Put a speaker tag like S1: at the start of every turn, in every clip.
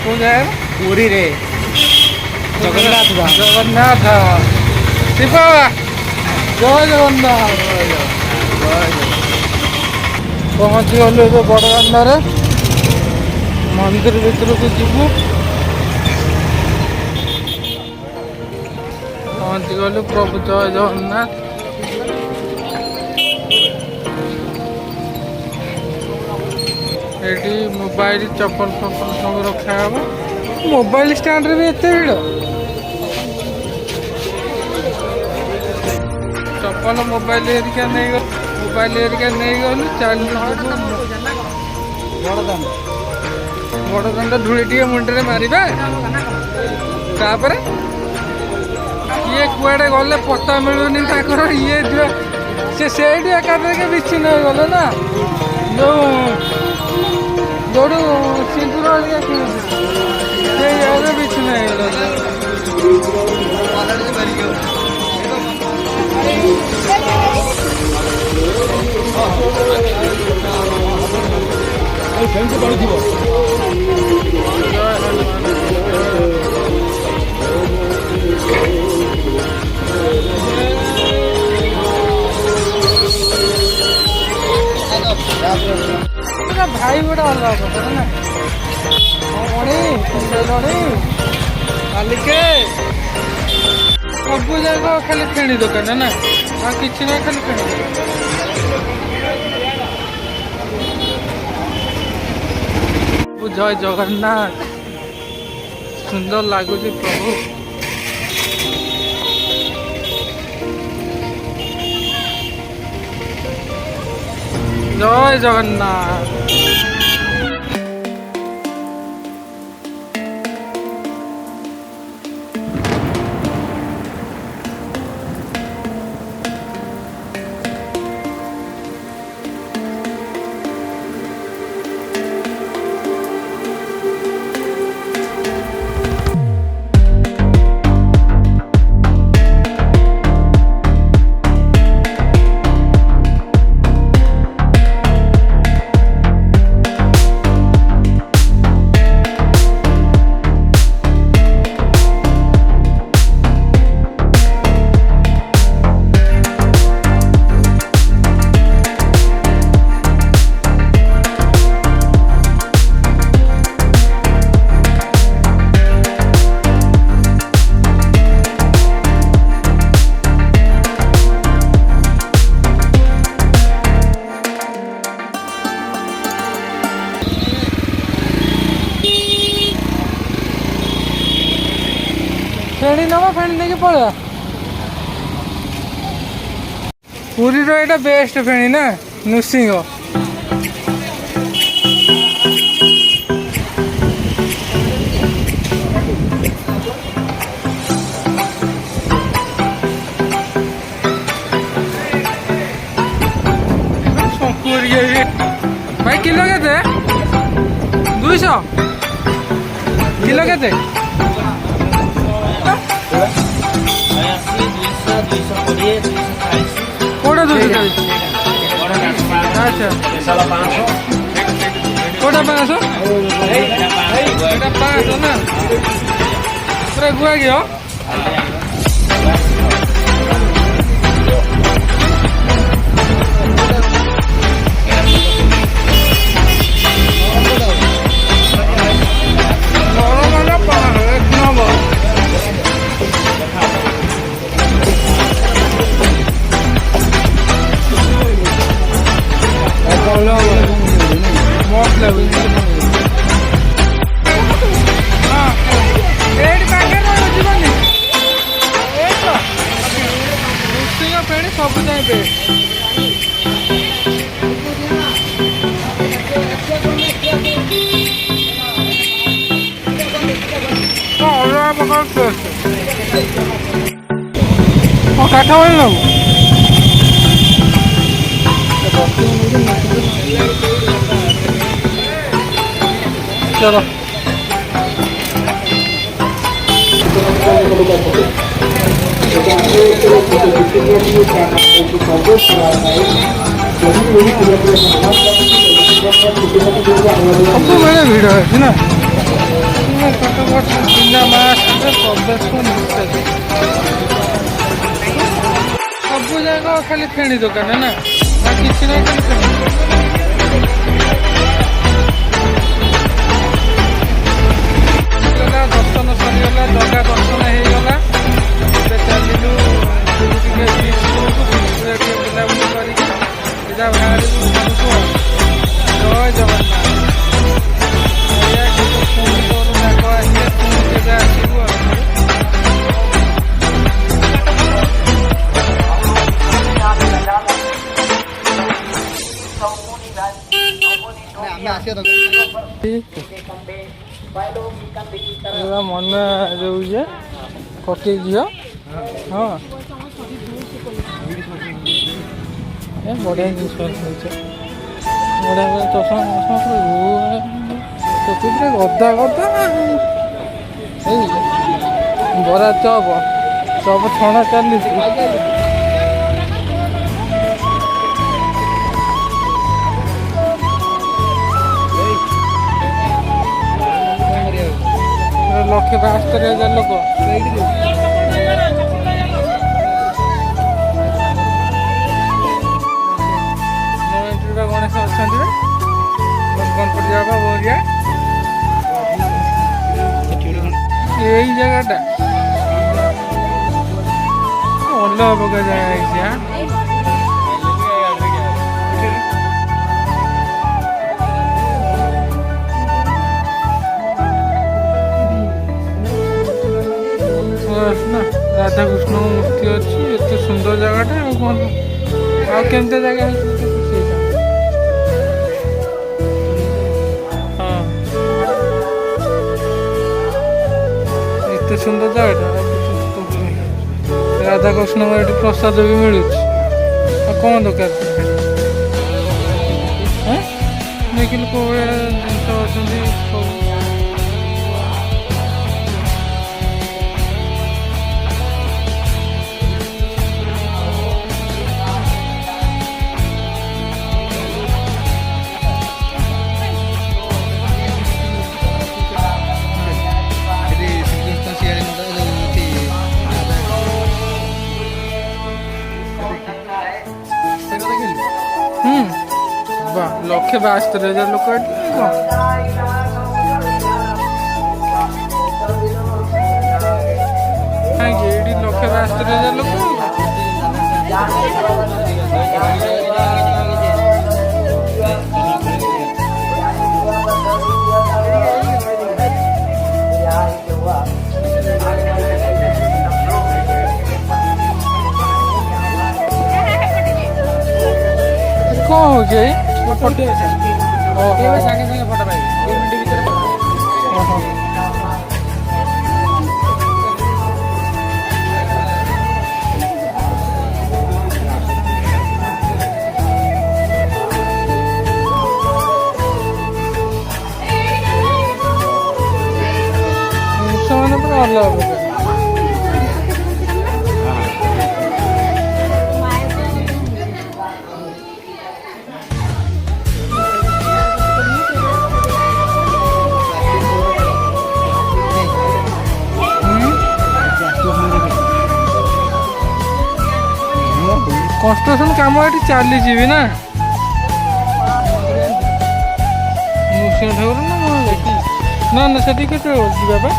S1: कौन जाएगा?
S2: पूरी रे जगन्नाथ धाम।
S1: जगन्नाथ शिवा जय जगन्नाथ। पहुँची गलु ए बड़दारे मंदिर भितर को जीवु। पहुँची गलु प्रभु जय जगन्नाथ। ये मोबाइल चप्पल फप्पल सब रखा हे। मोबाइल स्टैंड रे भी एत भीड़। चप्पल मोबाइल एरिका नहीं गल मोबाइल एरिका नहीं गलु चल बड़दान धूली टे मुंडे मारे तापर ये कुआडे गले पता मिलूनी ये से एकाधे विच्छिन्न हो गले ना जो जोड़ू सिंदूर किणुचे विच्छिन्न भाई गोटे अलग कथा ना मालिके सब जगह खाली फेणी दुकान ना कि ना खाली फेणी जय जगन्नाथ। सुंदर लगुच प्रभु। जय जगन्नाथ। फेणी नवा फेणी नहीं पड़ा पूरी रो बेस्ट फेणी ना नुसिंग भाई किलो के 200 किलो के कोड़ा 240 अच्छा कोड़ा 500 500 ना पूरा गुआ गया सब काठ ना चलो भीड़ है ना। ଦୋକାନ ଛୋଟ ବଟ ବିନା ମାସ୍କରେ ପ୍ରବେଶ ନିଷେଧ। ସବୁ ଯାକ ଖାଲି ଫେଣି ଦୋକାନ ନା ଆଉ କିଛି ନାହିଁ, ଖାଲି ଫେଣି ଦର୍ଶନ ସରିଗଲା, ଜଗା ଦର୍ଶନ ହେଇଗଲା। ଏବେ ଚାଲିଲୁ ଟିକେ ଟିକେ ବୁଲାବୁଲି କରିକି ସିଧା ବାହାରିବୁ ଘରକୁ। ଜୟ ଜଗନ୍ନାଥ। ପୁଣି ତୋର ଡାକ ଆସିଲେ ପୁଣି କେବେ ଆସିବୁ ଆଉ। ମନେ ଯୋଉ ଯେ କଟି ଝିଅ ହଁ ଏ ବଢ଼ିଆ ଜିନିଷ ମିଳୁଛି। ବଢ଼ିଆ ବଢ଼ିଆ ଚଷମା ଟୋପି ପୁରା ଗଦା ଗଦା। ଏଇ ବରା ଚପ ଛଣା ଚାଲିଛି। ଲକ୍ଷେ 72,000 ଲୋକ ଗଣେଶ ଅଛନ୍ତି ଗଣପତି ବାବା ବରିଆ। ଏଇ ଜାଗାଟା ଅଲଗା ପ୍ରକାର ଜାଗା ହେଇଛି। ନା ରାଧାକୃଷ୍ଣଙ୍କ ମୂର୍ତ୍ତି ଅଛି। ଏତେ ସୁନ୍ଦର ଜାଗାଟା ଆଉ କ'ଣ, ଆଉ କେମିତି ଜାଗା ହେଇଛି ହଁ ଏତେ ସୁନ୍ଦର ଜାଗାଟା। ରାଧାକୃଷ୍ଣଙ୍କ ଏଠି ପ୍ରସାଦ ବି ମିଳୁଛି। ଆଉ କ'ଣ ଦରକାର ଦେଖିଲୁ କୋଉ ଭଳିଆ ଜିନିଷ ଅଛନ୍ତି ସବୁ। ଲକ୍ଷେ 72,000 ଲୋକ ଏଠି କାହିଁକି ଏଇଠି ଲକ୍ଷେ 72,000 ଲୋକ। କ'ଣ ହଉଛି ସାଙ୍ଗେ ସାଙ୍ଗେ ଫଟୋ ପାଇବି 2 ମିନିଟ୍ ଭିତରେ। ସେମାନେ ପୁରା ଅଲଗା ପ୍ରକାର। କନଷ୍ଟ୍ରକ୍ସନ କାମ ଏଠି ଚାଲିଯିବି ନା ନୃସିଂହ ଠାକୁର ନା ନା ସେଠି କେତେ ଯିବା ପାଇଁ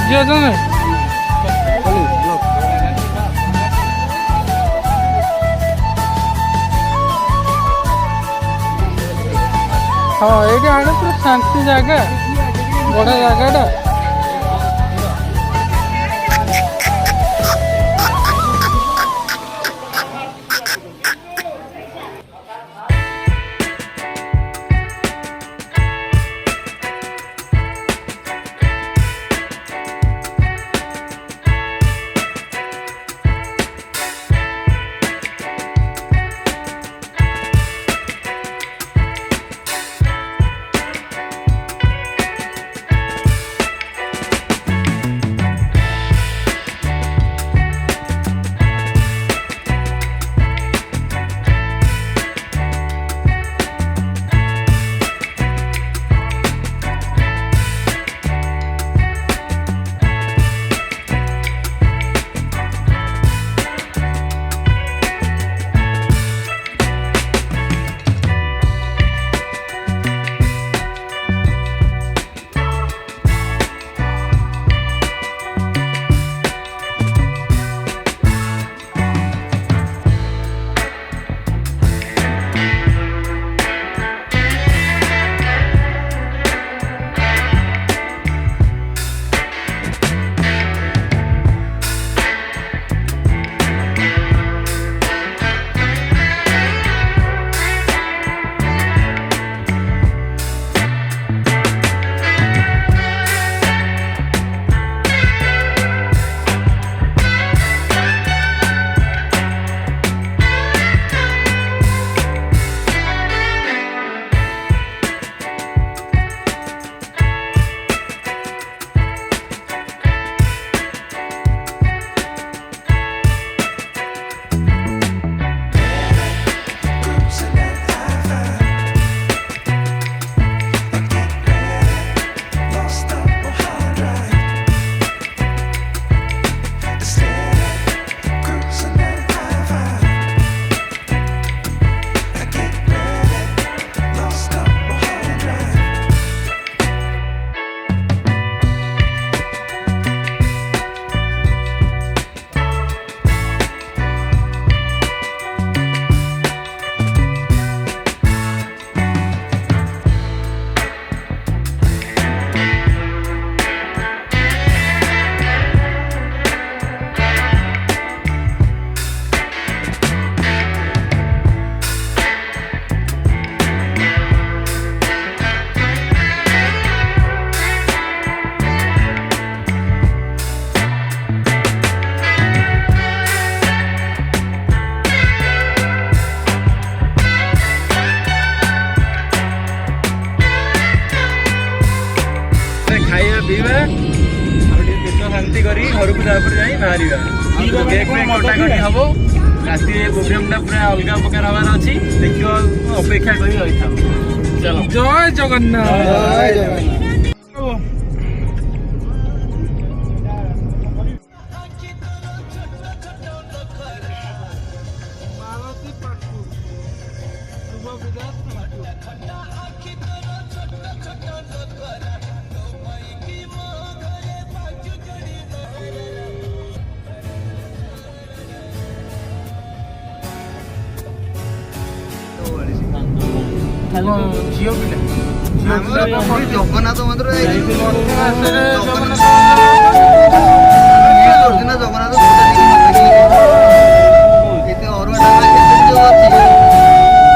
S1: ଯିବା ତମେ। ହଁ ଏଇଠି ଆଣେ ପୁରା ଶାନ୍ତି ଜାଗା, ବଢ଼ିଆ ଜାଗାଟା।
S3: ପିଇବା ଆଉ ଟିକେ ପେଟ ଶାନ୍ତି କରି ଘରକୁ ତାପରେ ଯାଇ ବାହାରିବା। କେକ୍ ଫେକ୍ କଟାକଟି ହବ। ରାତିରେ ପ୍ରୋଗ୍ରାମଟା ପୁରା ଅଲଗା ପ୍ରକାର ହବାର ଅଛି। ଦେଖିବ ଅପେକ୍ଷା କରି ରହିଥାଉ। ଚାଲ।
S1: ଜୟ ଜଗନ୍ନାଥ।
S2: ଜୟ ଜଗନ୍ନାଥ।
S1: ମାଳତୀ ପାଟୁ ଶୁଭ ବିଦାୟ
S2: ଝିଅ ପିଲା
S4: ଜଗନ୍ନାଥ ମନ୍ଦିର
S1: ସବୁ